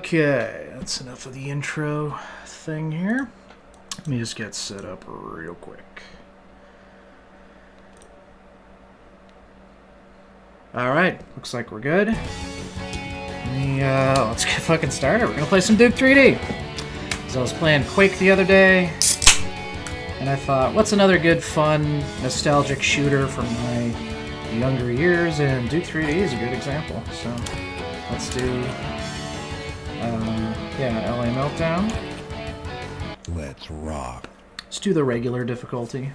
Okay, that's enough of the intro thing here. Let me just get set up real quick. Alright, looks like we're good. Let's get fucking started. We're gonna play some Duke 3D. So I was playing Quake the other day, and I thought, what's another good, fun, nostalgic shooter from my younger years? And Duke 3D is a good example. So let's do, LA Meltdown. Let's rock. Let's do the regular difficulty.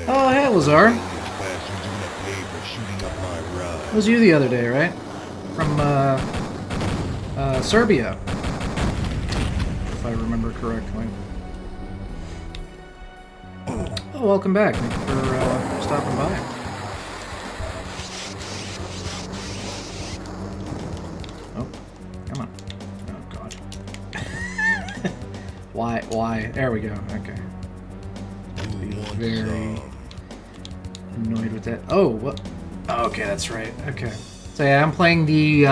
Oh, hey, Lazar. It was you the other day, right? From, Serbia. If I remember correctly. Oh, welcome back. Thank you for, stopping by. Oh, come on. Oh, God. Why? There we go. Okay. Be very annoyed with that. Oh, what? Oh, okay, that's right. Okay. So yeah, I'm playing the,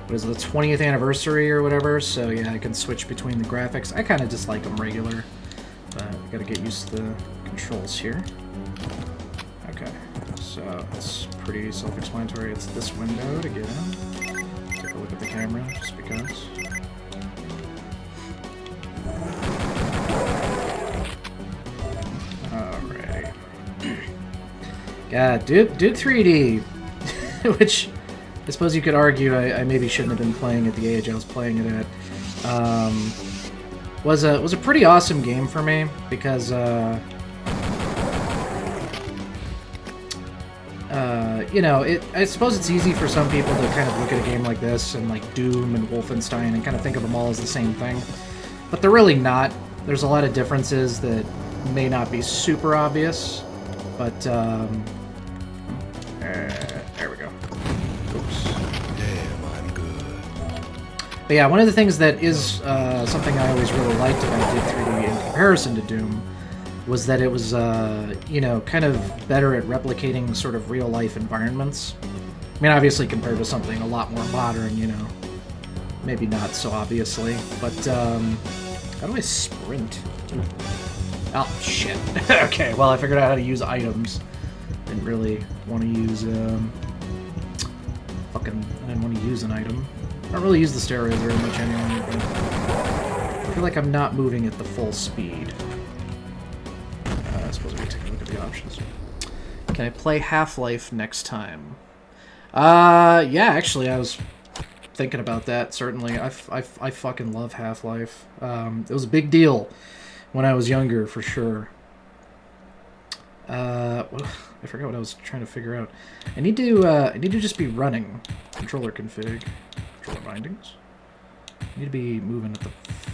what is it, the 20th anniversary or whatever, so yeah, I can switch between the graphics. I kind of just like them regular, but I gotta get used to the controls here. Okay, so it's pretty self-explanatory. It's this window to get in. Take a look at the camera, just because. Alright. God, Duke 3D, which I suppose you could argue I maybe shouldn't have been playing at the age I was playing it at, was a pretty awesome game for me, because, you know, I suppose it's easy for some people to kind of look at a game like this and like Doom and Wolfenstein and kind of think of them all as the same thing, but they're really not. There's a lot of differences that may not be super obvious, but, there we go. Oops. Damn, I'm good. But yeah, one of the things that is something I always really liked about Duke 3D in comparison to Doom was that it was, you know, kind of better at replicating sort of real-life environments. I mean, obviously compared to something a lot more modern, you know, maybe not so obviously, but, how do I sprint? Oh, shit. Okay, well, I figured out how to use items. Didn't really want to use, I didn't want to use an item. I don't really use the steroids very much anyway, but I feel like I'm not moving at the full speed. I suppose we can take a look at the options. Can I play Half-Life next time? Yeah, actually, I was thinking about that, certainly. I fucking love Half-Life. It was a big deal when I was younger, for sure. I forgot what I was trying to figure out. I need to just be running. Controller config. Controller bindings. I need to be moving at the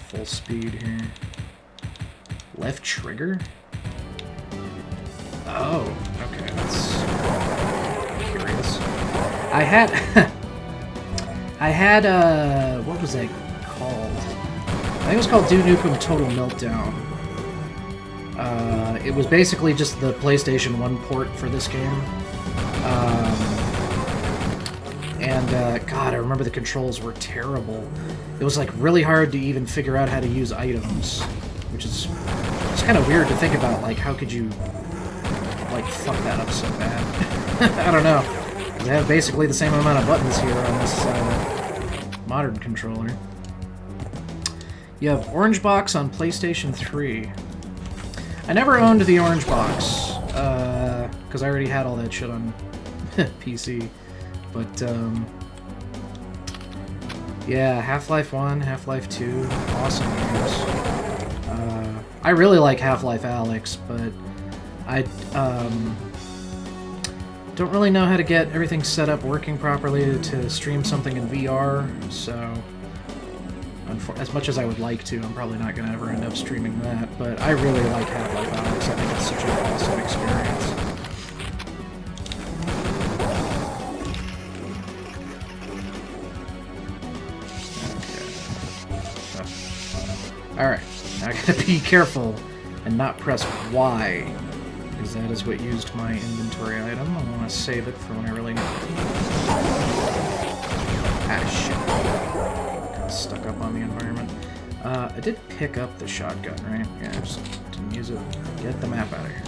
full speed here. Left trigger? Oh, okay, that's curious. I had what was that called? I think it was called Duke Nukem Total Meltdown. It was basically just the PlayStation 1 port for this game. God, I remember the controls were terrible. It was like really hard to even figure out how to use items, which is just kind of weird to think about. Like, how could you, like, fuck that up so bad? I don't know. They have basically the same amount of buttons here on this modern controller. You have Orange Box on PlayStation 3. I never owned the Orange Box, because I already had all that shit on PC. But, yeah, Half-Life 1, Half-Life 2, awesome games. I really like Half-Life Alyx, but I don't really know how to get everything set up working properly to stream something in VR, so as much as I would like to, I'm probably not going to ever end up streaming that, but I really like Half-Life Alyx. I think it's such an awesome experience. Okay. Alright, now I gotta be careful and not press Y, because that is what used my inventory item. I want to save it for when I really need it. I did pick up the shotgun, right? Yeah, I just didn't use it. Get the map out of here.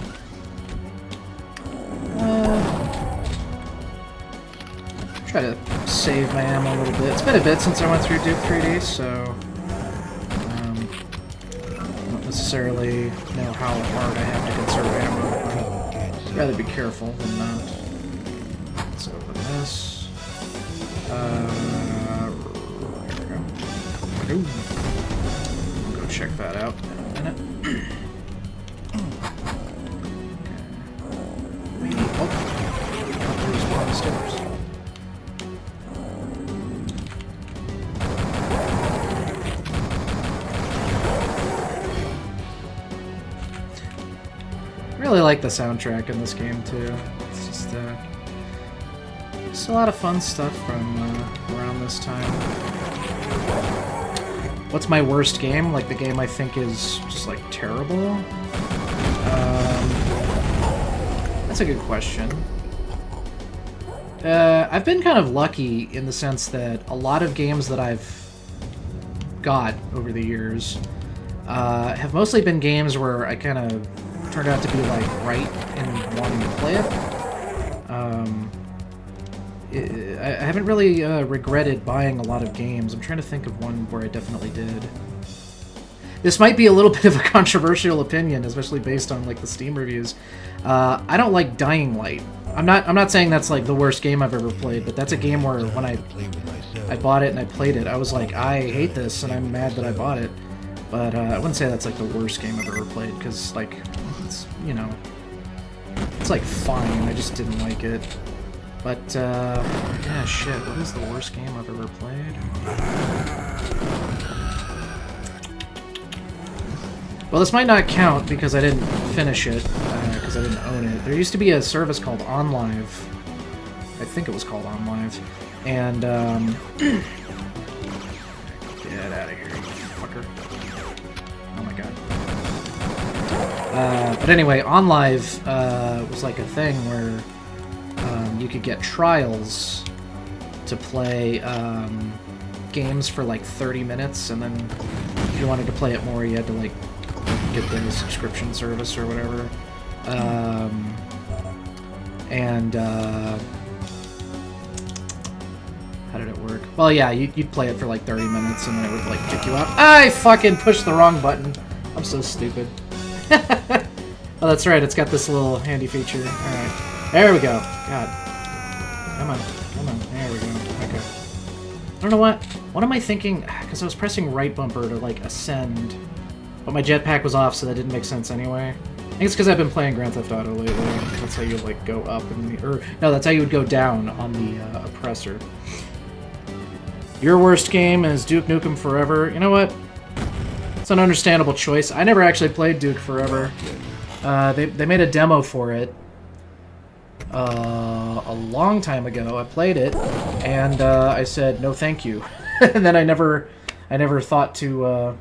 Try to save my ammo a little bit. It's been a bit since I went through Duke 3D, so I don't necessarily know how hard I have to conserve ammo. I'd rather be careful than not. Let's open this. Here we go. I'll go check that out in a minute. There's one on the stairs. Really like the soundtrack in this game too. It's just a lot of fun stuff from around this time. What's my worst game? Like the game I think is just like terrible? That's a good question. I've been kind of lucky in the sense that a lot of games that I've got over the years have mostly been games where I kind of turned out to be like right in wanting to play it. I haven't really regretted buying a lot of games. I'm trying to think of one where I definitely did. This might be a little bit of a controversial opinion, especially based on like the Steam reviews. I don't like Dying Light. I'm not saying that's like the worst game I've ever played, but that's a game where when I bought it and I played it, I was like, I hate this and I'm mad that I bought it. But I wouldn't say that's like the worst game I've ever played, because like it's, you know, it's like fine. I just didn't like it. But yeah, shit. What is the worst game I've ever played? Well, this might not count because I didn't finish it, because I didn't own it. There used to be a service called OnLive. I think it was called OnLive. And, get out of here, you fucker. Oh my god. But anyway, OnLive was like a thing where you could get trials to play games for like 30 minutes, and then if you wanted to play it more, you had to like get the subscription service or whatever. How did it work? Well, yeah, you'd play it for like 30 minutes, and then it would like kick you out. I fucking pushed the wrong button. I'm so stupid. Oh, that's right. It's got this little handy feature. All right, there we go. God, come on. There we go. Okay. I don't know what. What am I thinking? Because I was pressing right bumper to like ascend, but my jetpack was off, so that didn't make sense anyway. I think it's because I've been playing Grand Theft Auto lately. That's how you like go up in the, or no, that's how you would go down on the oppressor. Your worst game is Duke Nukem Forever. You know what? It's an understandable choice. I never actually played Duke Forever. They made a demo for it a long time ago. I played it, and I said no, thank you. And then I never thought to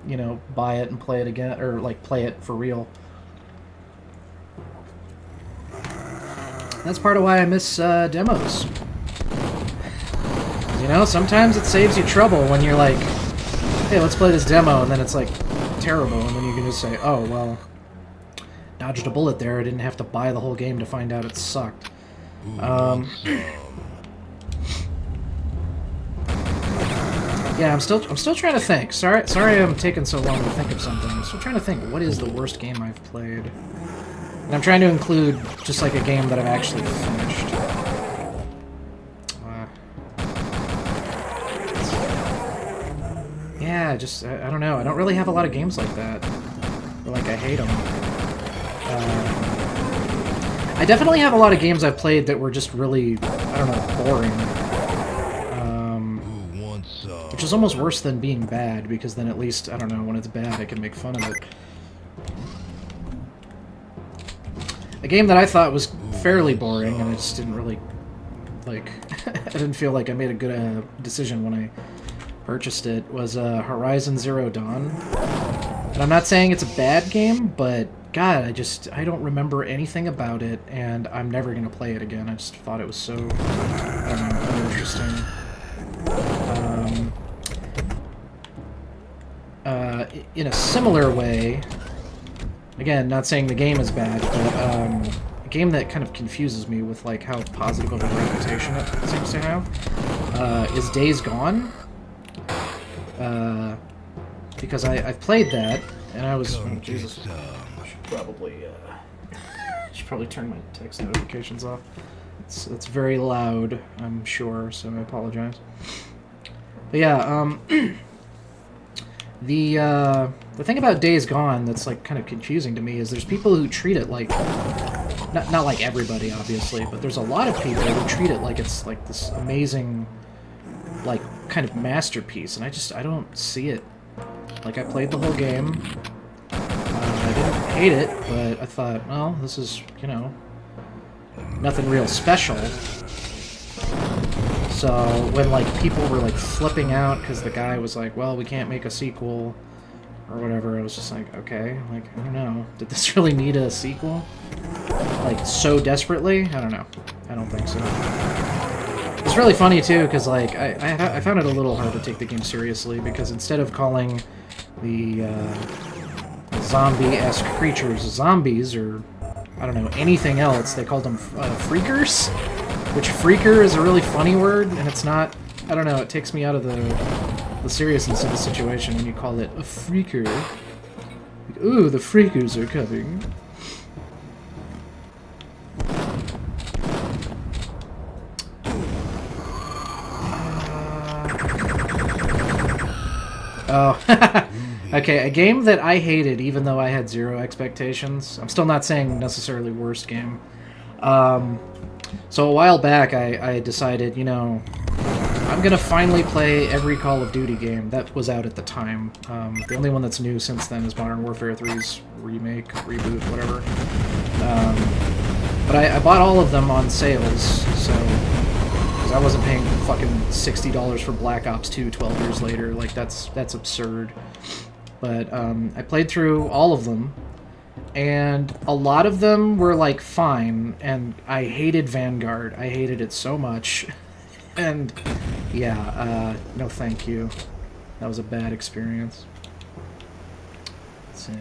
you know, buy it and play it again, or like play it for real. That's part of why I miss demos. You know, sometimes it saves you trouble when you're like, hey, let's play this demo, and then it's like terrible, and then you can just say, oh, well, dodged a bullet there. I didn't have to buy the whole game to find out it sucked. Yeah, I'm still trying to think. Sorry I'm taking so long to think of something. I'm still trying to think, what is the worst game I've played? And I'm trying to include just like a game that I've actually finished. Yeah, just, I don't know. I don't really have a lot of games like that. Or like, I hate them. I definitely have a lot of games I've played that were just really, I don't know, boring. Which is almost worse than being bad, because then at least, I don't know, when it's bad, I can make fun of it. A game that I thought was fairly boring, and I just didn't really, like, I didn't feel like I made a good decision when I purchased it, was Horizon Zero Dawn. And I'm not saying it's a bad game, but God, I don't remember anything about it, and I'm never going to play it again. I just thought it was so, I don't know, uninteresting. in a similar way, again, not saying the game is bad, but a game that kind of confuses me with like how positive of a reputation it seems to have is Days Gone. Because I've played that, and I was... Oh, Jesus. Should probably turn my text notifications off. It's very loud, I'm sure, so I apologize. But yeah, the thing about Days Gone that's like kind of confusing to me is there's people who treat it like... Not like everybody, obviously, but there's a lot of people who treat it like it's like this amazing, like, kind of masterpiece, and I don't see it. Like, I played the whole game. I didn't hate it, but I thought, well, this is, you know, nothing real special. So when, like, people were, like, flipping out because the guy was like, well, we can't make a sequel or whatever, I was just like, okay, like, I don't know. Did this really need a sequel? Like, so desperately? I don't know. I don't think so. It's really funny, too, because, like, I found it a little hard to take the game seriously, because instead of calling the zombie-esque creatures zombies, or, I don't know, anything else, they called them freakers? Which freaker is a really funny word, and it's not... I don't know, it takes me out of the seriousness of the situation when you call it a freaker. Like, ooh, the freakers are coming. Oh, okay, a game that I hated even though I had zero expectations. I'm still not saying necessarily worst game. So a while back I decided, you know, I'm gonna finally play every Call of Duty game that was out at the time. The only one that's new since then is Modern Warfare 3's remake, reboot, whatever. But I bought all of them on sales, so... because I wasn't paying fucking $60 for Black Ops 2 12 years later. Like, that's absurd. But I played through all of them, and a lot of them were, like, fine, and I hated Vanguard. I hated it so much. And, yeah, no thank you. That was a bad experience. Let's see.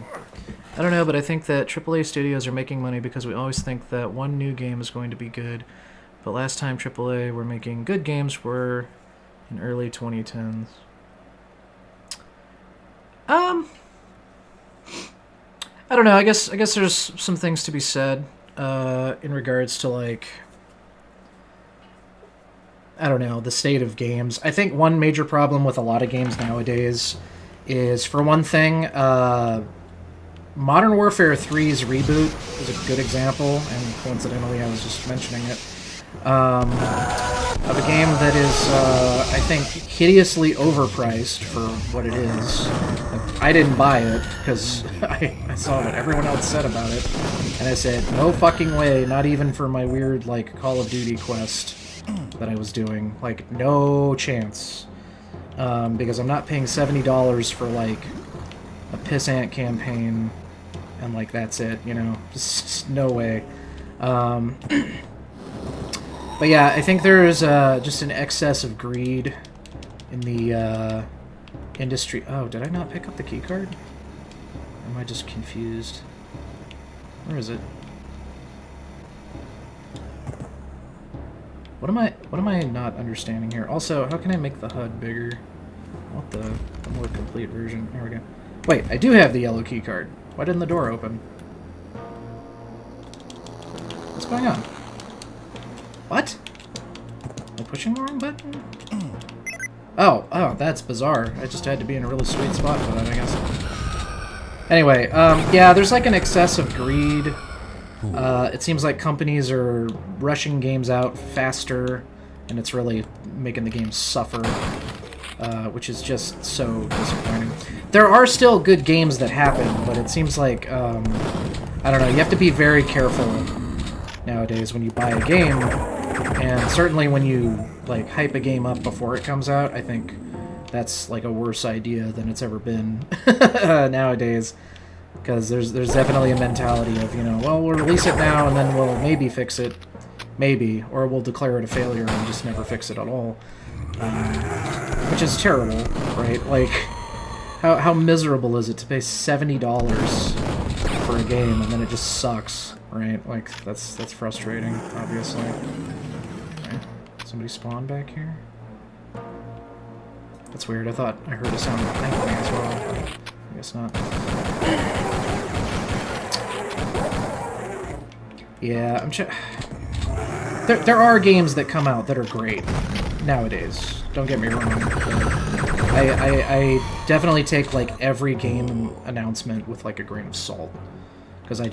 I don't know, but I think that AAA studios are making money because we always think that one new game is going to be good. But last time AAA were making good games were in early 2010s. I don't know. I guess there's some things to be said in regards to, like, I don't know, the state of games. I think one major problem with a lot of games nowadays is, for one thing, Modern Warfare 3's reboot is a good example, and coincidentally I was just mentioning it, of a game that is, I think, hideously overpriced for what it is. I didn't buy it, because I saw what everyone else said about it, and I said, no fucking way, not even for my weird, like, Call of Duty quest that I was doing. Like, no chance. Because I'm not paying $70 for, like, a pissant campaign, and, like, that's it, you know? Just no way. But yeah, I think there is just an excess of greed in the industry. Oh, did I not pick up the keycard? Or am I just confused? Where is it? What am I not understanding here? Also, how can I make the HUD bigger? I want the more complete version. There we go. Wait, I do have the yellow keycard. Why didn't the door open? What's going on? What? Am I pushing the wrong button? Oh, that's bizarre. I just had to be in a really sweet spot for that, I guess. Anyway, yeah, there's like an excess of greed. It seems like companies are rushing games out faster, and it's really making the game suffer, which is just so disappointing. There are still good games that happen, but it seems like, I don't know, you have to be very careful nowadays when you buy a game, and certainly when you, like, hype a game up before it comes out. I think that's, like, a worse idea than it's ever been nowadays. Because there's definitely a mentality of, you know, well, we'll release it now and then we'll maybe fix it. Maybe. Or we'll declare it a failure and just never fix it at all. Which is terrible, right? Like, How miserable is it to pay $70 for a game and then it just sucks, right? Like, that's frustrating, obviously. Right. Somebody spawned back here? That's weird. I thought I heard a sound of thankfully as well. I guess not. Yeah, there are games that come out that are great nowadays. Don't get me wrong. I definitely take like every game announcement with like a grain of salt, because I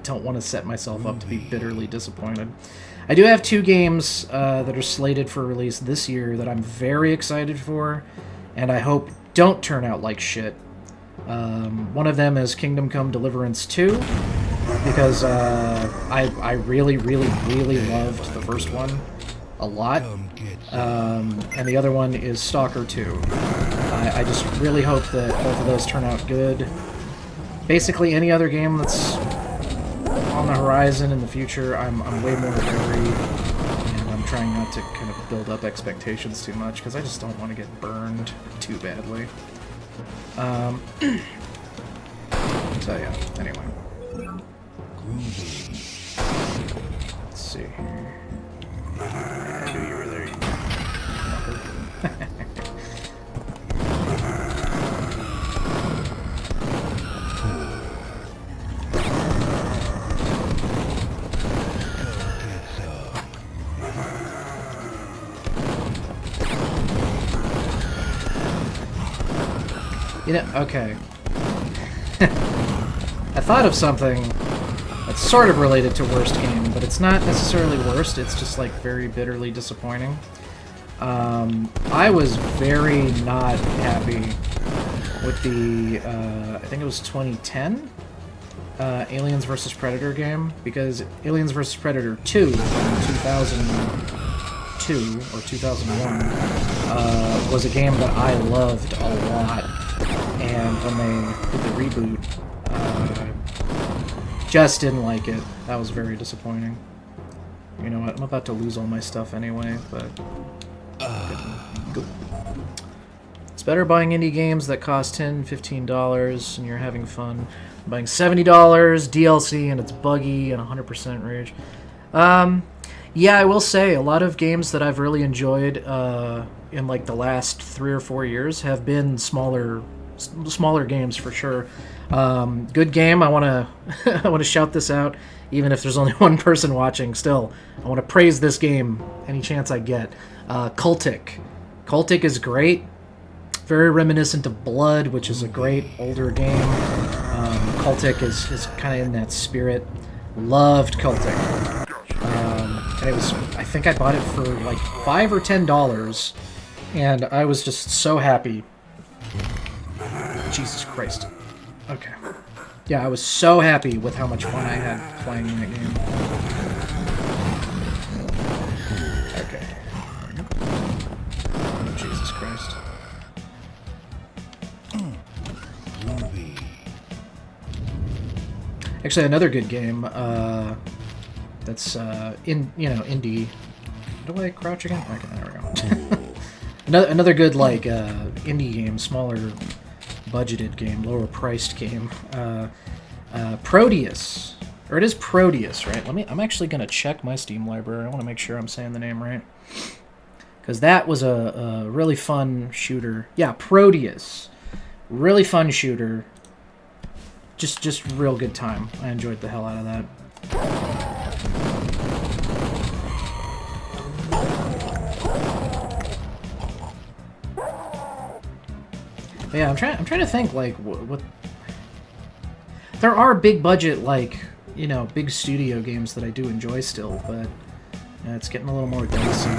don't want to set myself up to be bitterly disappointed. I do have 2 games that are slated for release this year that I'm very excited for, and I hope don't turn out like shit. One of them is Kingdom Come Deliverance 2, because I really loved the first one a lot. And the other one is Stalker 2. I just really hope that both of those turn out good. Basically, any other game that's on the horizon in the future, I'm way more worried, and I'm trying not to kind of build up expectations too much, because I just don't want to get burned too badly. So yeah, anyway. Let's see here. I knew you were there, you You know, okay. I thought of something that's sort of related to worst game, but it's not necessarily worst, it's just like very bitterly disappointing. I was very not happy with the, I think it was 2010 Aliens vs. Predator game, because Aliens vs. Predator 2 from 2002 or 2001 was a game that I loved a lot, and when they did the reboot, just didn't like it. That was very disappointing. You know what, I'm about to lose all my stuff anyway, but it's better buying indie games that cost $10, $15 and you're having fun. I'm buying $70 DLC and it's buggy and 100% rage. Yeah, I will say a lot of games that I've really enjoyed in like the last 3 or 4 years have been smaller games for sure. Good game. I want to I want to shout this out, even if there's only one person watching. Still, I want to praise this game any chance I get. Cultic. Cultic is great. Very reminiscent of Blood, which is a great older game. Cultic is kind of in that spirit. Loved Cultic. And it was, I think I bought it for like $5 or $10, and I was just so happy. Jesus Christ. Okay. Yeah, I was so happy with how much fun I had playing that game. Okay. Oh, Jesus Christ. Actually, another good game, that's, indie. Do I crouch again? Okay, there we go. another good, like, indie game, smaller budgeted game, lower priced game. Proteus. Or it is Proteus, right? I'm actually going to check my Steam library. I want to make sure I'm saying the name right. Because that was a really fun shooter. Yeah, Proteus. Really fun shooter. Just real good time. I enjoyed the hell out of that. But yeah, I'm trying to think like what. There are big budget, like, you know, big studio games that I do enjoy still, but it's getting a little more dicey.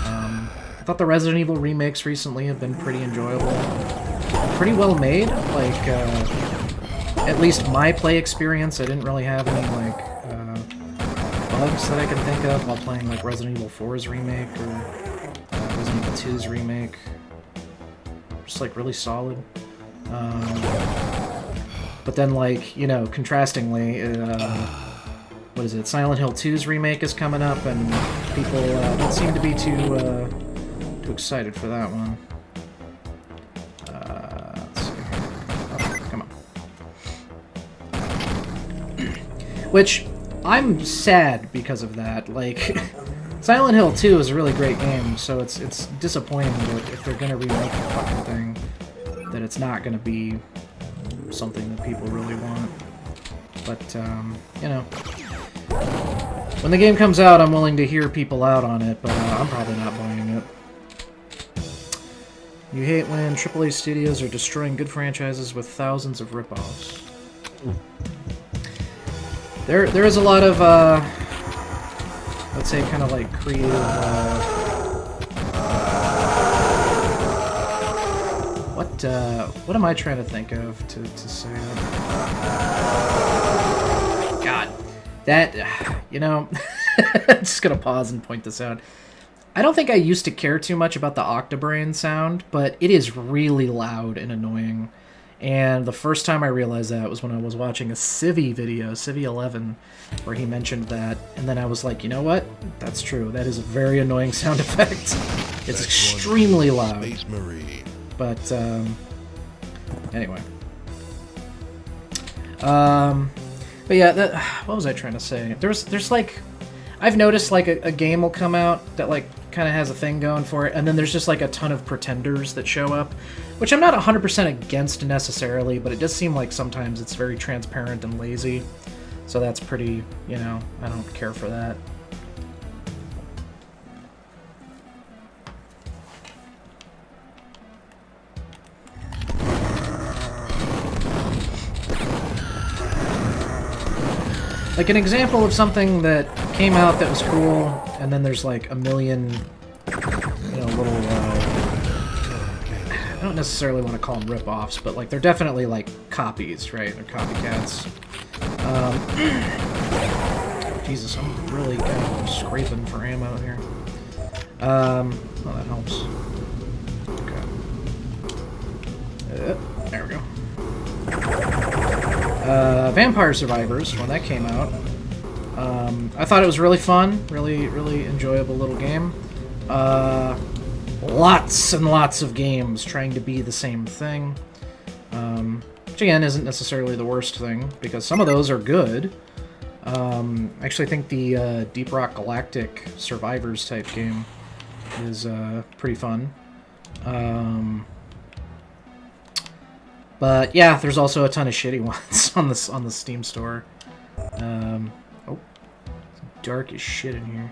I thought the Resident Evil remakes recently have been pretty enjoyable, pretty well made. Like, at least my play experience, I didn't really have any like bugs that I can think of while playing like Resident Evil 4's remake or Resident Evil 2's remake. Just like really solid. But then, like, you know, contrastingly, what is it? Silent Hill 2's remake is coming up, and people don't seem to be too excited for that one. Which, I'm sad because of that. Like, Silent Hill 2 is a really great game, so it's disappointing that if they're gonna remake the fucking thing, that it's not gonna be something that people really want. But, you know. When the game comes out, I'm willing to hear people out on it, but I'm probably not buying it. You hate when AAA studios are destroying good franchises with thousands of ripoffs. There is a lot of, let's say, kind of like creative, what am I trying to think of to say it? God, that, you know, I'm just gonna pause and point this out. I don't think I used to care too much about the Octobrain sound, but it is really loud and annoying. And the first time I realized that was when I was watching a Civi video, Civi 11, where he mentioned that, and then I was like, you know what? That's true. That is a very annoying sound effect. It's extremely loud. Space Marine. But, anyway. But yeah, what was I trying to say? There's like, I've noticed like a game will come out that like kind of has a thing going for it, and then there's just like a ton of pretenders that show up, which I'm not 100% against necessarily, but it does seem like sometimes it's very transparent and lazy. So that's pretty, you know, I don't care for that. Like an example of something that came out that was cool, and then there's like a million, you know, little, I don't necessarily want to call them rip-offs, but like they're definitely like copies, right? They're copycats. Jesus, I'm really kind of scraping for ammo here. Well, that helps. Okay. There we go. Vampire Survivors, when that came out, I thought it was really fun, really enjoyable little game. Lots and lots of games trying to be the same thing, which again isn't necessarily the worst thing, because some of those are good. I actually think the Deep Rock Galactic Survivors type game is pretty fun. But yeah, there's also a ton of shitty ones on the Steam store. Oh, it's dark as shit in here.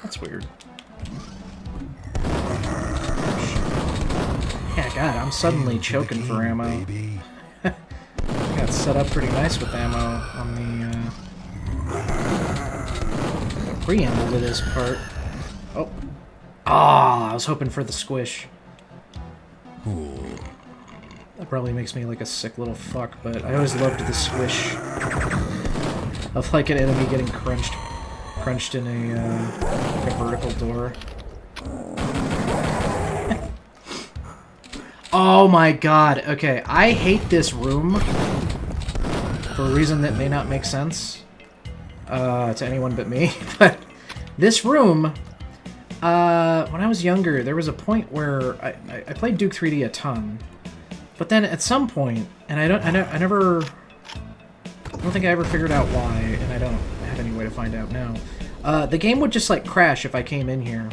That's weird. Yeah, God, I'm suddenly choking for ammo. Got set up pretty nice with ammo on the preamble to this part. Oh. Ah, I was hoping for the squish. Cool. That probably makes me like a sick little fuck, but I always loved the squish of like an enemy getting crunched in a vertical door. Oh my god, okay, I hate this room for a reason that may not make sense to anyone but me, but this room, when I was younger, there was a point where I played Duke 3D a ton, but then at some point, and I don't think I ever figured out why, and I don't have any way to find out now, the game would just like crash if I came in here.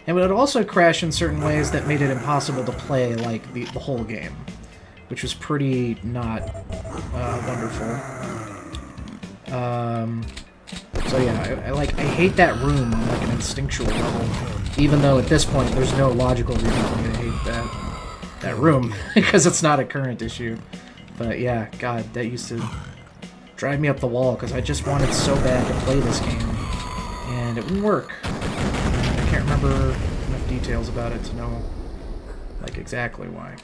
And it would also crash in certain ways that made it impossible to play, like, the whole game. Which was pretty not wonderful. So yeah, I hate that room on, like, an instinctual level. Even though at this point there's no logical reason for me to hate that room. Because it's not a current issue. But yeah, God, that used to drive me up the wall, because I just wanted so bad to play this game. And it wouldn't work. I can't remember enough details about it to know, like, exactly why.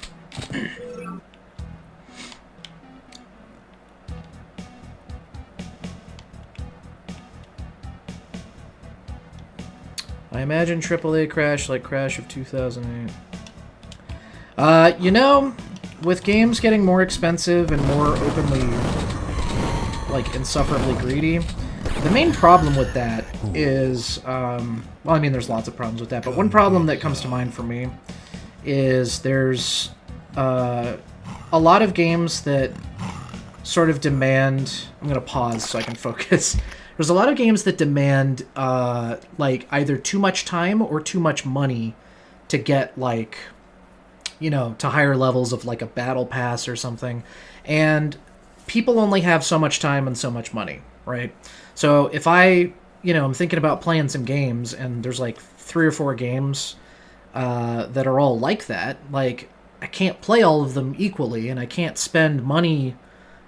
I imagine AAA Crash like Crash of 2008. You know, with games getting more expensive and more openly, like, insufferably greedy, The main problem with that is, well, I mean, there's lots of problems with that, but one problem that comes to mind for me is there's a lot of games that sort of demand... I'm going to pause so I can focus. There's a lot of games that demand, like, either too much time or too much money to get, like, you know, to higher levels of, like, a battle pass or something. And people only have so much time and so much money, right? So if I, you know, I'm thinking about playing some games, and there's, like, 3 or 4 games that are all like that, like, I can't play all of them equally, and I can't spend money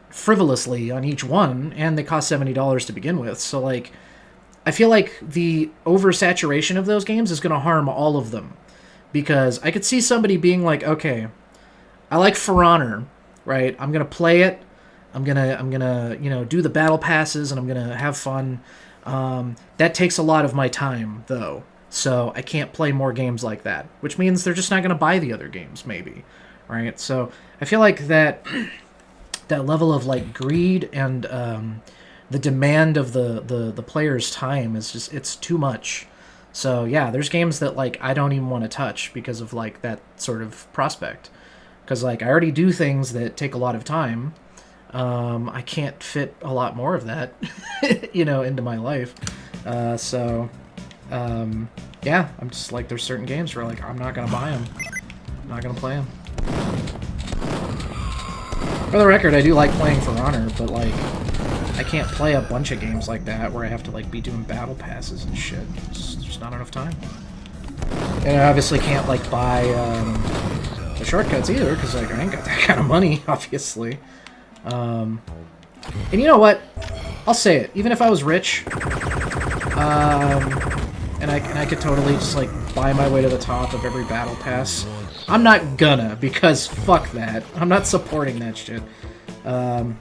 frivolously on each one, and they cost $70 to begin with. So, like, I feel like the oversaturation of those games is going to harm all of them, because I could see somebody being like, okay, I like For Honor, right? I'm going to play it. I'm gonna, you know, do the battle passes, and I'm gonna have fun. That takes a lot of my time, though, so I can't play more games like that, which means they're just not gonna buy the other games, maybe, right? So I feel like that that level of, like, greed and the demand of the player's time is just, it's too much. So yeah, there's games that, like, I don't even want to touch because of, like, that sort of prospect, because, like, I already do things that take a lot of time. I can't fit a lot more of that, you know, into my life. So yeah, I'm just like, there's certain games where, like, I'm not gonna buy them. I'm not gonna play them. For the record, I do like playing For Honor, but, like, I can't play a bunch of games like that where I have to, like, be doing battle passes and shit. It's just not enough time. And I obviously can't, like, buy the shortcuts either, because, like, I ain't got that kind of money, obviously. And you know what? I'll say it. Even if I was rich, and I could totally just, like, buy my way to the top of every battle pass, I'm not gonna, because fuck that. I'm not supporting that shit. Run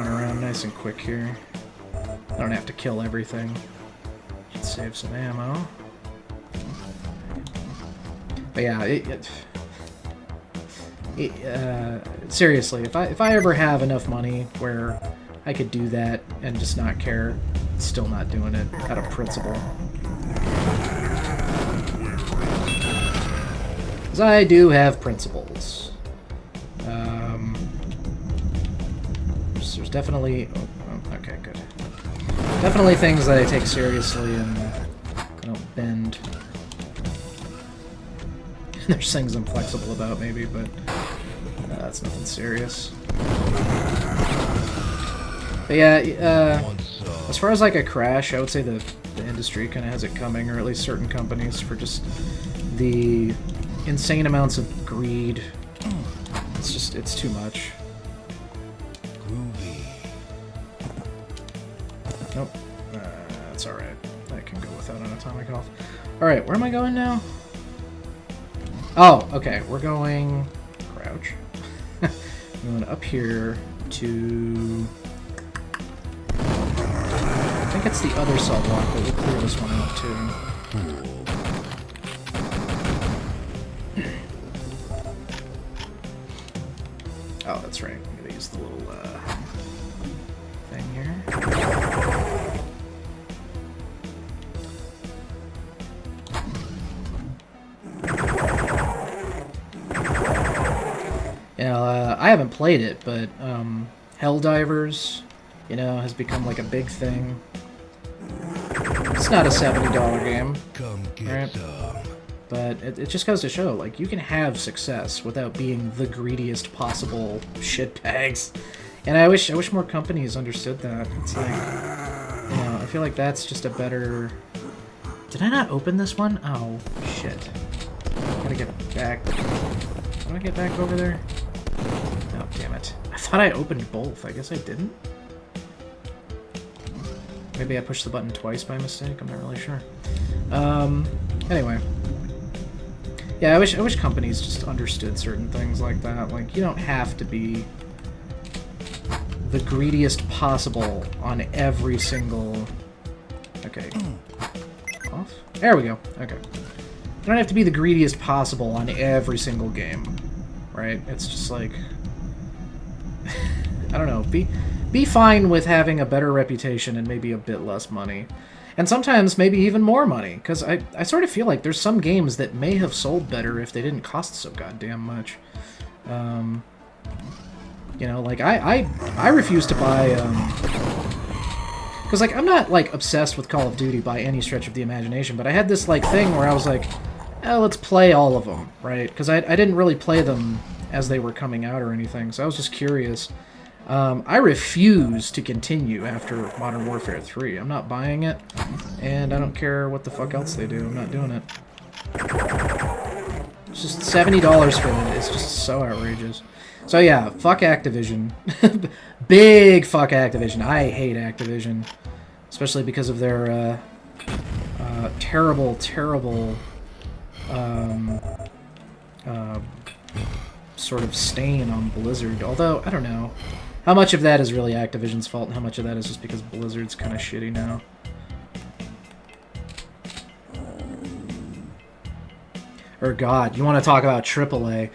around nice and quick here. I don't have to kill everything. Should save some ammo. But yeah, seriously, if I ever have enough money where I could do that and just not care, still not doing it out of principle. Because I do have principles. There's definitely... Oh, okay, good. Definitely things that I take seriously and I don't bend. There's things I'm flexible about, maybe, but that's nothing serious. But yeah, as far as, like, a crash, I would say the industry kind of has it coming, or at least certain companies, for just the insane amounts of greed. It's just, it's too much. Nope. That's alright. I can go without an atomic health. Alright, where am I going now? Oh, okay. We're going... Crouch. I'm going up here to... I think it's the other cell block, but we'll clear this one out, too. Oh, that's right. I'm gonna use the little, thing here. You know, I haven't played it, but Helldivers, you know, has become, like, a big thing. It's not a $70 game, right? But it just goes to show, like, you can have success without being the greediest possible shitbags. And I wish more companies understood that. It's like, you know, I feel like that's just a better... Did I not open this one? Oh, shit. Gotta get back. Can I get back over there? Oh, damn it. I thought I opened both. I guess I didn't? Maybe I pushed the button twice by mistake? I'm not really sure. Anyway. Yeah, I wish companies just understood certain things like that. Like, you don't have to be the greediest possible on every single... Okay. Off? There we go. Okay. You don't have to be the greediest possible on every single game, right? It's just like... I don't know. be fine with having a better reputation and maybe a bit less money. And sometimes maybe even more money, because I sort of feel like there's some games that may have sold better if they didn't cost so goddamn much. You know, like, I refuse to buy, because, like, I'm not, like, obsessed with Call of Duty by any stretch of the imagination, but I had this, like, thing where I was like, let's play all of them, right? Because I didn't really play them as they were coming out or anything, so I was just curious. I refuse to continue after Modern Warfare 3. I'm not buying it, and I don't care what the fuck else they do. I'm not doing it. It's just $70 for that. It's just so outrageous. So yeah, fuck Activision. Big fuck Activision. I hate Activision, especially because of their terrible, terrible sort of stain on Blizzard. Although, I don't know. How much of that is really Activision's fault, and how much of that is just because Blizzard's kind of shitty now? Or God, you want to talk about AAA?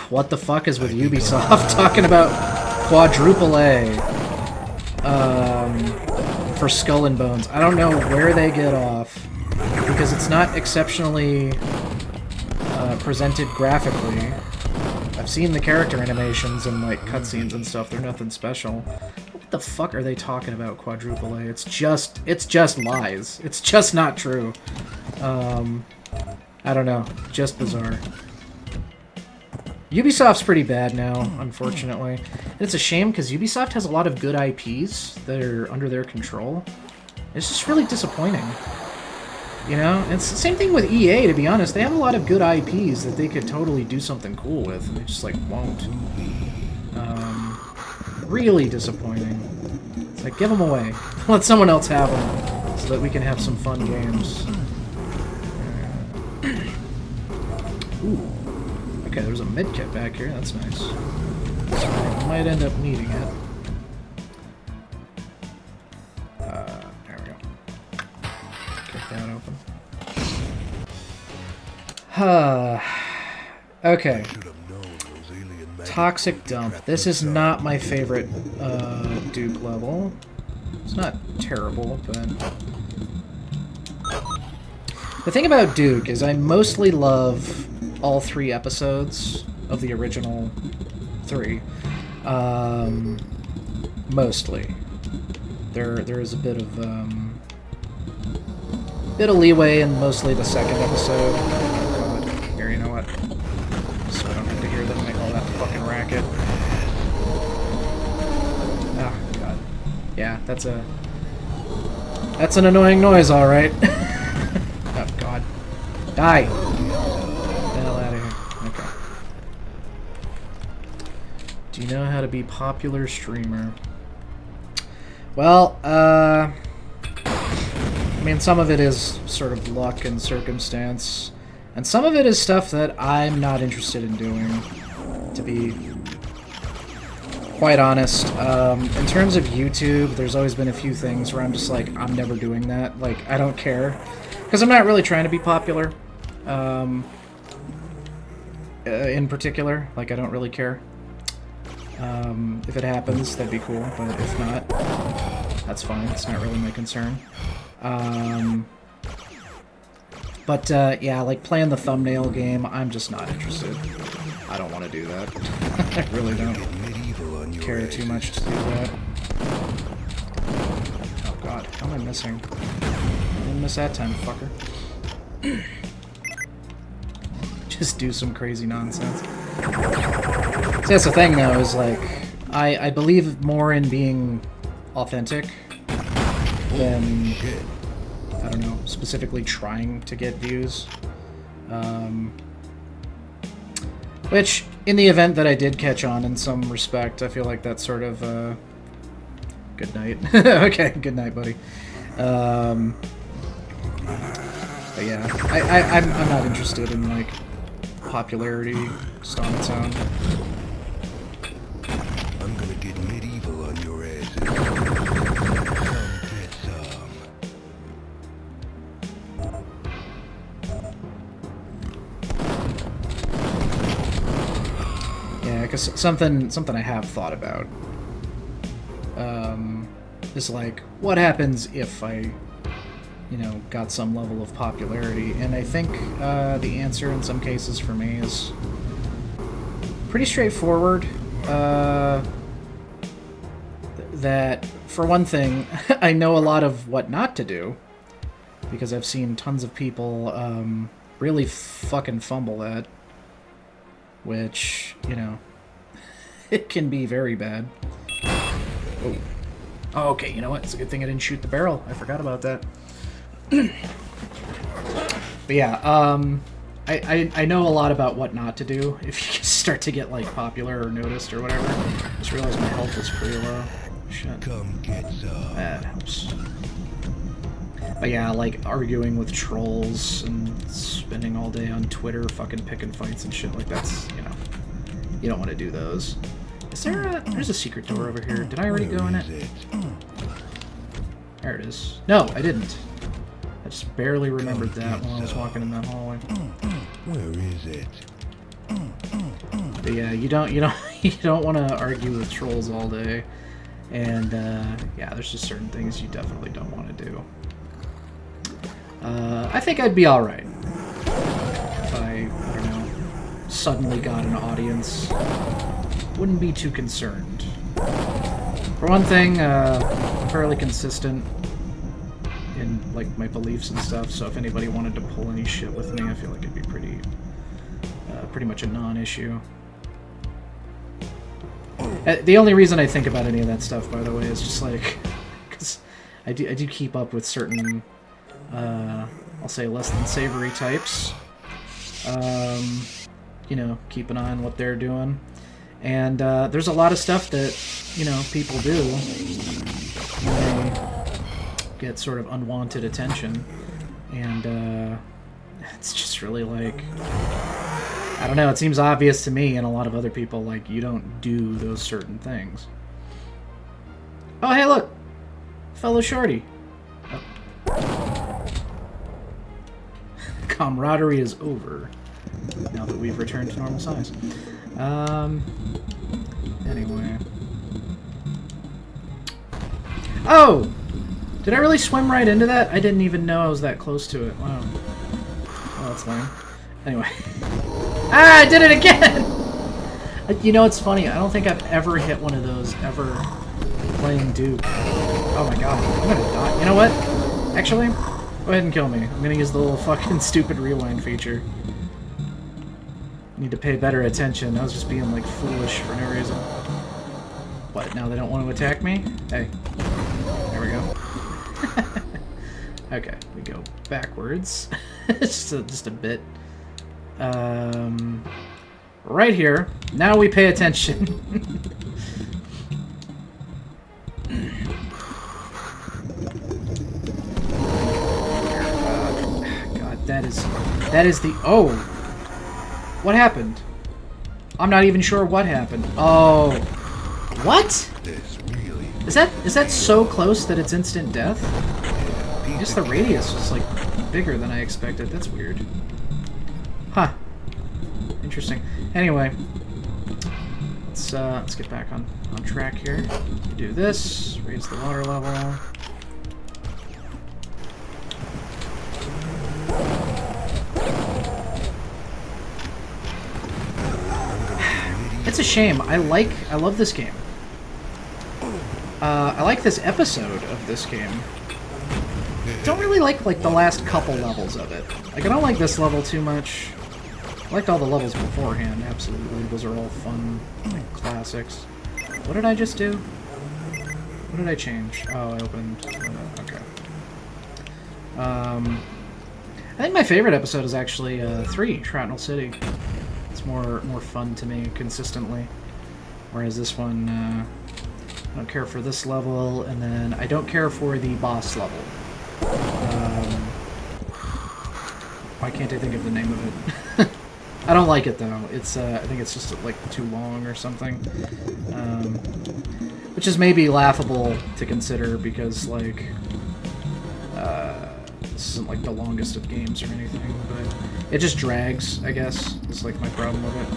What the fuck is with Ubisoft talking about quadruple A for Skull and Bones? I don't know where they get off, because it's not exceptionally presented graphically. I've seen the character animations and, like, cutscenes and stuff. They're nothing special. What the fuck are they talking about, quadruple A? It's just lies. It's just not true. I don't know. Just bizarre. Ubisoft's pretty bad now, unfortunately. And it's a shame, because Ubisoft has a lot of good IPs that are under their control. It's just really disappointing. You know? It's the same thing with EA, to be honest. They have a lot of good IPs that they could totally do something cool with, and they just, like, won't. Really disappointing. It's like, give them away. Let someone else have them, so that we can have some fun games. Ooh. Okay, there's a medkit back here. That's nice. So I might end up needing it. There we go. Kick that open. Okay. Toxic Dump. This is not my favorite Duke level. It's not terrible, but... The thing about Duke is I mostly love all 3 episodes of the original 3. Mostly. There is a bit of leeway in mostly the second episode. God, here, you know what? So I don't have to hear them make all that fucking racket. Oh God. Yeah, that's an annoying noise, all right. Oh God. Die. Get the hell out of here. Okay. Do you know how to be popular streamer? Well, I mean, some of it is sort of luck and circumstance, and some of it is stuff that I'm not interested in doing, to be quite honest. In terms of YouTube, there's always been a few things where I'm just like, I'm never doing that. Like, I don't care. Because I'm not really trying to be popular, in particular. Like, I don't really care. If it happens, that'd be cool, but if not, that's fine. It's not really my concern. Yeah, like, playing the thumbnail game, I'm just not interested. I don't want to do that. I really don't care too much to do that. Oh God, how am I missing? I didn't miss that time, fucker. Just do some crazy nonsense. So that's the thing, though, is like, I believe more in being authentic than, I don't know, specifically trying to get views. Which, in the event that I did catch on in some respect, I feel like that's sort of, good night. Okay, good night, buddy. But yeah, I'm not interested in, like, popularity just on its own. I'm gonna get medieval on your asses. Come get some. Yeah, because something I have thought about is like, what happens if I, you know, got some level of popularity? And I think the answer in some cases for me is pretty straightforward. That, for one thing, I know a lot of what not to do, because I've seen tons of people really fucking fumble that, which, you know, it can be very bad. Oh. Oh, okay, you know what? It's a good thing I didn't shoot the barrel. I forgot about that. But yeah, I know a lot about what not to do if you start to get, like, popular or noticed or whatever. Just realized my health is pretty low. Shit. Come get some. That helps. But yeah, like, arguing with trolls and spending all day on Twitter fucking picking fights and shit, like, that's, you know, you don't want to do those. Is there a... There's a secret door over here. Did I already go in it? There it is. No, I didn't. I just barely remembered that while I was walking in that hallway. Where is it? But yeah, you don't want to argue with trolls all day. And yeah, there's just certain things you definitely don't want to do. I think I'd be alright if I don't know, suddenly got an audience. Wouldn't be too concerned. For one thing, I'm fairly consistent in, like, my beliefs and stuff, so if anybody wanted to pull any shit with me, I feel like it'd be pretty much a non-issue. The only reason I think about any of that stuff, by the way, is just, like, because I do keep up with certain, I'll say less than savory types. You know, keep an eye on what they're doing. And there's a lot of stuff that, you know, people do when they get sort of unwanted attention. And it's just really like, I don't know, it seems obvious to me and a lot of other people, like, you don't do those certain things. Oh, hey, look! Fellow Shorty. Oh. Camaraderie is over, now that we've returned to normal size. Anyway. Oh! Did I really swim right into that? I didn't even know I was that close to it. Wow. Oh, that's lame. Anyway. Ah, I did it again! You know, it's funny. I don't think I've ever hit one of those ever playing Duke. Oh my god. I'm gonna die. You know what? Actually, go ahead and kill me. I'm gonna use the little fucking stupid rewind feature. Need to pay better attention. I was just being, like, foolish for no reason. What, now they don't want to attack me? Hey. There we go. Okay, we go backwards. just a bit. Right here. Now we pay attention. God, that is the... Oh! What happened? I'm not even sure what happened. Oh. What? This really... Is that so close that it's instant death? I guess the radius was, like, bigger than I expected. That's weird. Huh. Interesting. Anyway. Let's get back on track here. Do this. Raise the water level. It's a shame. I love this game. I like this episode of this game. Don't really like the last couple levels of it. Like, I don't like this level too much. I liked all the levels beforehand, absolutely. Those are all fun, like, classics. What did I just do? What did I change? Oh, I opened... Okay. I think my favorite episode is actually 3, Shrapnel City. It's more fun to me consistently. Whereas this one, I don't care for this level, and then I don't care for the boss level. Why can't I think of the name of it? I don't like it though. It's I think it's just like too long or something, which is maybe laughable to consider because like this isn't like the longest of games or anything, but it just drags. I guess is like my problem with it.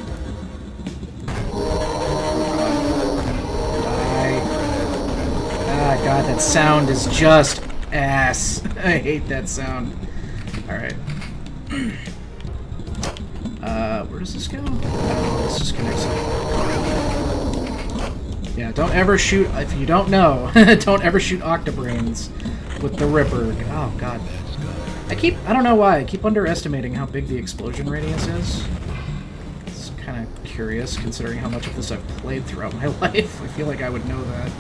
Die. Ah, God, that sound is just ass. I hate that sound. Alright. Where does this go? Oh, this just connects it. Yeah, don't ever shoot, if you don't know, don't ever shoot Octobrains with the Ripper. Oh, God. I don't know why, I keep underestimating how big the explosion radius is. It's kind of curious, considering how much of this I've played throughout my life. I feel like I would know that.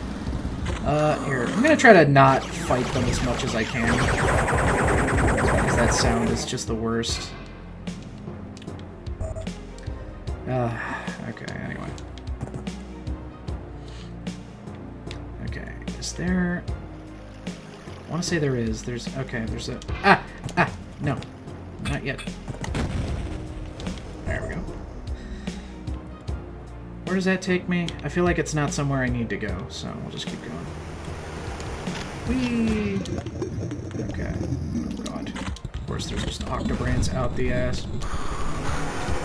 Here, I'm gonna try to not fight them as much as I can. Because that sound is just the worst. Okay, anyway. Okay, is there... I want to say there is. There's a... no. Not yet. There we go. Where does that take me? I feel like it's not somewhere I need to go, so we'll just keep going. Whee! Okay. Oh, God. Of course, there's just Octobrains out the ass.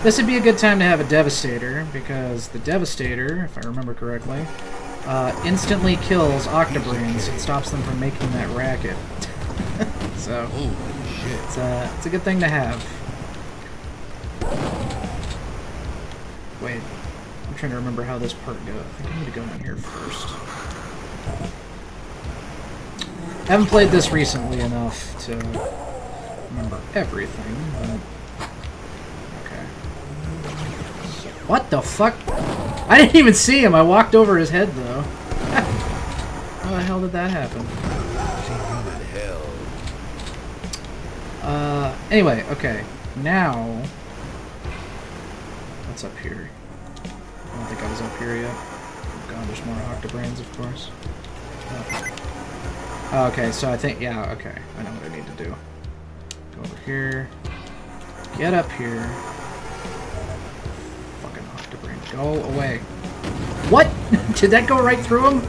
This would be a good time to have a Devastator, because the Devastator, if I remember correctly, instantly kills Octobrains and stops them from making that racket. So, it's a good thing to have. Wait, I'm trying to remember how this part goes. I think I need to go in here first. I haven't played this recently enough to remember everything, but... What the fuck? I didn't even see him. I walked over his head, though. How the hell did that happen? Anyway, okay. Now... What's up here? I don't think I was up here yet. Oh God, there's more Octobrains, of course. Oh, okay, so I think... Yeah, okay. I know what I need to do. Go over here. Get up here. Go away. What? Did that go right through him?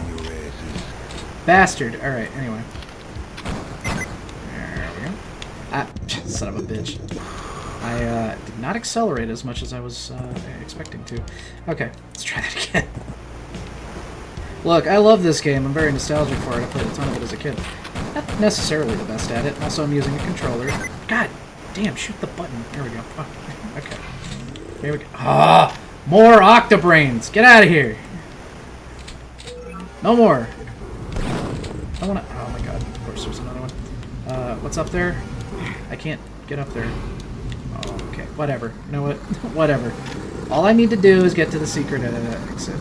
Bastard. Alright, anyway. There we go. Ah, son of a bitch. I did not accelerate as much as I was expecting to. Okay, let's try that again. Look, I love this game. I'm very nostalgic for it. I played a ton of it as a kid. Not necessarily the best at it. Also, I'm using a controller. God damn, shoot the button. There we go. Oh, okay. Here we go. Ah! More Octobrains! Get out of here! No more! I wanna... Oh my God, of course there's another one. What's up there? I can't get up there. Oh, okay, whatever. You know what? Whatever. All I need to do is get to the secret exit.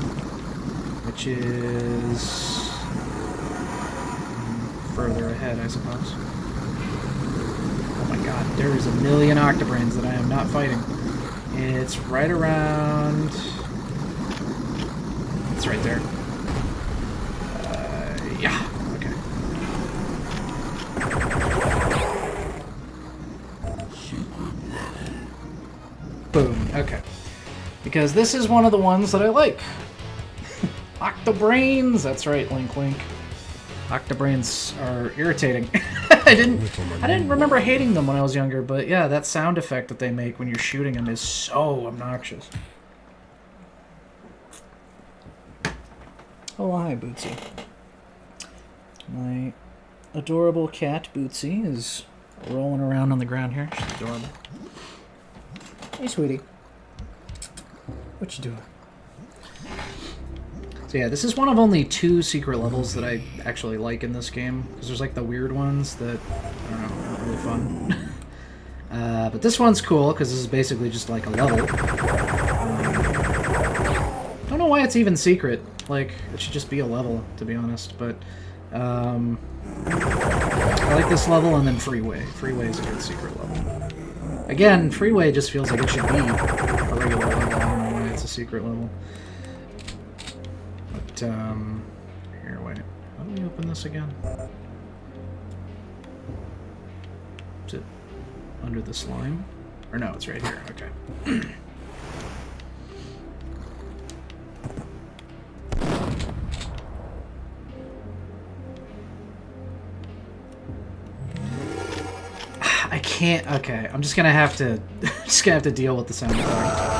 Which is... further ahead, I suppose. Oh my God, there is a million Octobrains that I am not fighting. It's right around... It's right there. Yeah, okay. Boom, okay. Because this is one of the ones that I like. Octobrains! That's right, Link Link. Octobrains are irritating. I didn't remember hating them when I was younger, but yeah, that sound effect that they make when you're shooting them is so obnoxious. Oh, hi, Bootsy. My adorable cat, Bootsy, is rolling around on the ground here. She's adorable. Hey, sweetie. What you doing? So yeah, this is one of only 2 secret levels that I actually like in this game, because there's like the weird ones that, I don't know, aren't really fun. But this one's cool, because this is basically just like a level. Don't know why it's even secret. Like, it should just be a level, to be honest, but I like this level, and then Freeway. Freeway is a good secret level. Again, Freeway just feels like it should be a regular level. I don't know why it's a secret level. Here, wait. How do we open this again? Is it under the slime? Or no, it's right here. Okay. I can't. Okay, I'm just gonna have to. Deal with the sound effect.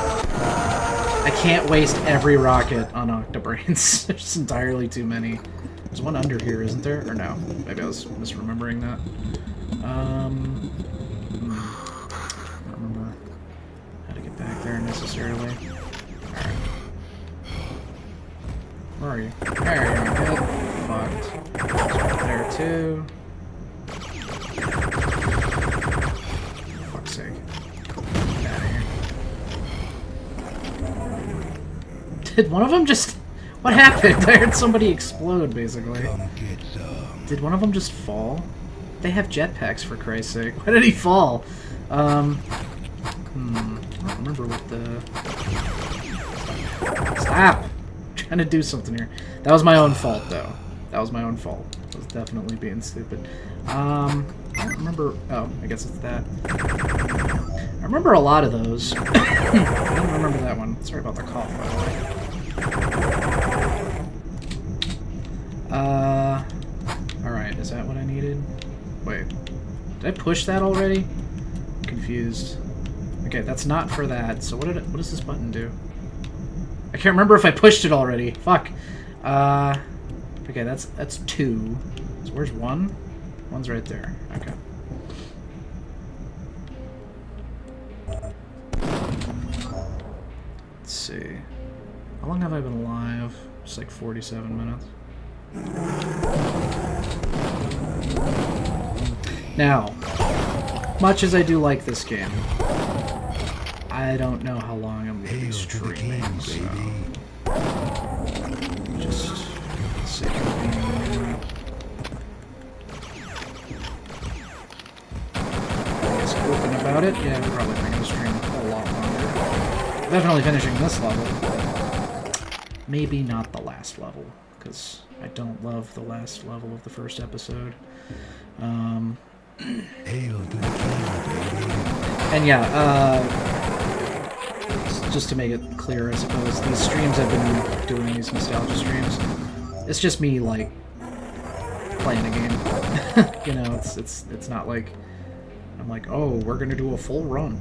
I can't waste every rocket on Octobrains. There's entirely too many. There's one under here, isn't there? Or no? Maybe I was misremembering that. I don't remember how to get back there necessarily. Alright. Where are you? There you go. Fucked. There too. For fuck's sake. Get out of here. Did one of them just... What happened? I heard somebody explode, basically. Come get some. Did one of them just fall? They have jetpacks, for Christ's sake. Why did he fall? I don't remember what the... Stop! I'm trying to do something here. That was my own fault, though. That was my own fault. I was definitely being stupid. I don't remember... Oh, I guess it's that. I remember a lot of those. I don't remember that one. Sorry about the cough, by the way. Alright, is that what I needed? Wait, did I push that already? I'm confused. Okay, that's not for that, so what does this button do? I can't remember if I pushed it already. Fuck. Okay, that's 2. So where's 1? 1's right there. Okay. Let's see. How long have I been alive? Just like 47 minutes. Now, much as I do like this game, I don't know how long I'm going to be streaming, so... Just for the sake of being... I guess open about it. Yeah, I'm probably not going to stream a lot longer. Definitely finishing this level. Maybe not the last level, because I don't love the last level of the first episode. Hail to the king, baby. And yeah, just to make it clear, I suppose, these streams I've been doing, these nostalgia streams, it's just me, like, playing a game. You know, it's not like, I'm like, oh, we're gonna do a full run.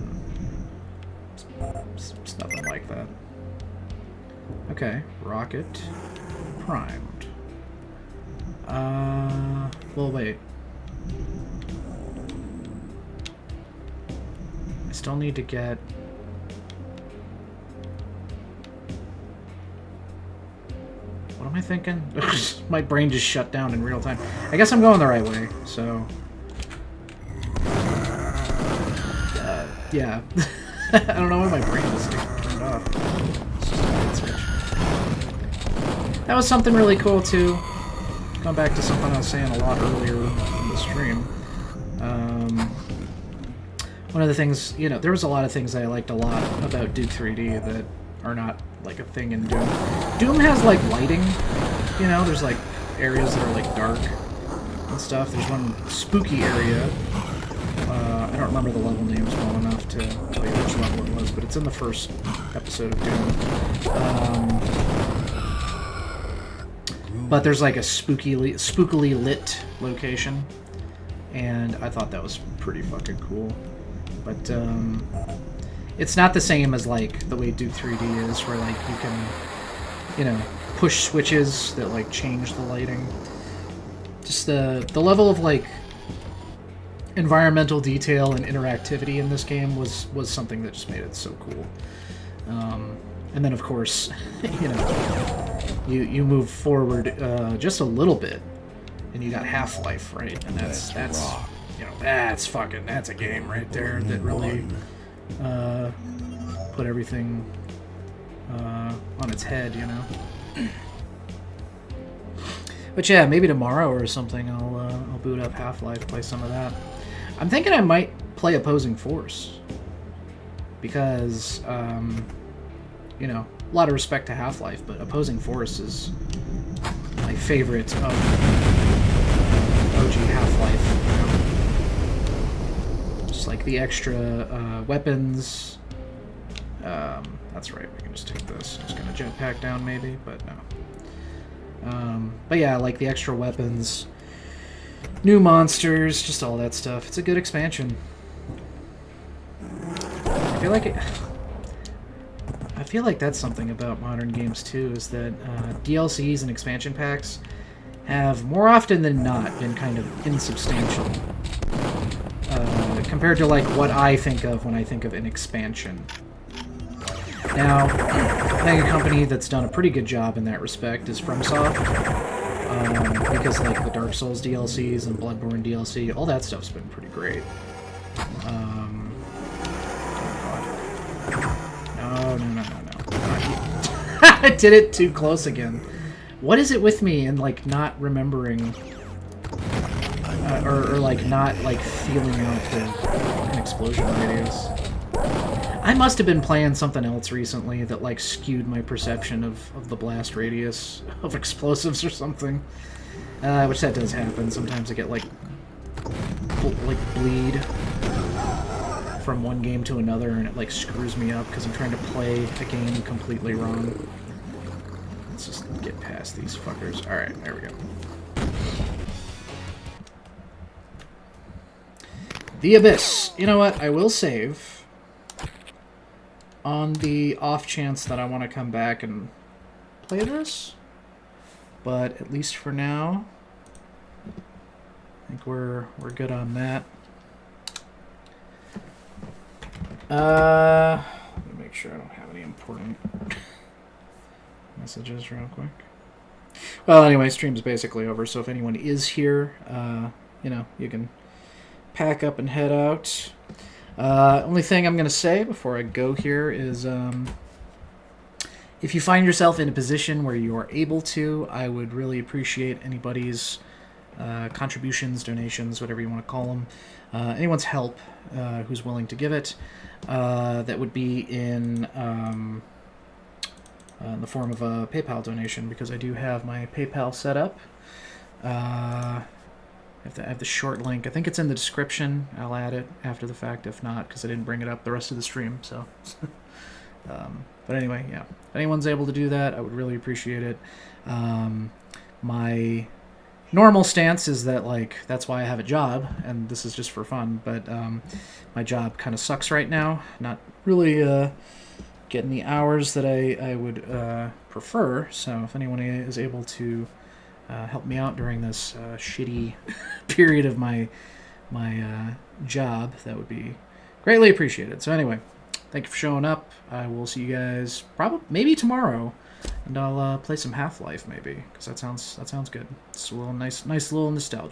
It's nothing like that. Okay, rocket primed. Well, wait. I still need to get... What am I thinking? My brain just shut down in real time. I guess I'm going the right way, so... yeah. I don't know why my brain is turned off. It's just a light switch. That was something really cool, too. Going back to something I was saying a lot earlier in the stream. One of the things, you know, there was a lot of things I liked a lot about Duke 3D that are not, like, a thing in Doom. Doom has, like, lighting, you know, there's, like, areas that are, like, dark and stuff. There's one spooky area. I don't remember the level names well enough to tell you which level it was, but it's in the first episode of Doom. But there's, like, a spookily lit location, and I thought that was pretty fucking cool. But, it's not the same as, like, the way Duke 3D is, where, like, you can, you know, push switches that, like, change the lighting. Just the level of, like, environmental detail and interactivity in this game was something that just made it so cool. And then, of course, you know, you move forward just a little bit, and you got Half-Life, right? And that's you know, that's a game right there that really put everything on its head, you know. But yeah, maybe tomorrow or something I'll boot up Half-Life, play some of that. I'm thinking I might play Opposing Force because you know, a lot of respect to Half-Life, but Opposing Force is my favorite of OG Half-Life. You know? Just like the extra weapons. That's right, we can just take this. Just gonna jetpack down maybe, but no. But yeah, like the extra weapons, new monsters, just all that stuff. It's a good expansion. I feel like that's something about modern games too, is that DLCs and expansion packs have more often than not been kind of insubstantial. Compared to like what I think of when I think of an expansion. Now, I think a company that's done a pretty good job in that respect is FromSoft, because like the Dark Souls DLCs and Bloodborne DLC, all that stuff's been pretty great. Oh God. No. I did it too close again. What is it with me and like not remembering, or like not like feeling out the fucking explosion radius? I must have been playing something else recently that like skewed my perception of the blast radius of explosives or something. Which that does happen. Sometimes I get like bleed from one game to another, and it like screws me up because I'm trying to play a game completely wrong. Let's just get past these fuckers. All right, there we go. The Abyss. You know what? I will save on the off chance that I want to come back and play this. But at least for now, I think we're good on that. Let me make sure I don't have any important messages real quick. Well, anyway, stream's basically over, so if anyone is here, you know, you can pack up and head out. Only thing I'm going to say before I go here is, if you find yourself in a position where you are able to, I would really appreciate anybody's contributions, donations, whatever you want to call them. Anyone's help who's willing to give it. That would be in the form of a PayPal donation, because I do have my PayPal set up. I have the short link. I think it's in the description. I'll add it after the fact, if not, because I didn't bring it up the rest of the stream. So, but anyway, yeah. If anyone's able to do that, I would really appreciate it. My normal stance is that, like, that's why I have a job, and this is just for fun, but my job kind of sucks right now. Not really getting the hours that I would prefer, so if anyone is able to help me out during this shitty period of my job, that would be greatly appreciated. So anyway, thank you for showing up. I will see you guys maybe tomorrow, and I'll play some Half-Life maybe, because that sounds good. It's a little nice little nostalgia.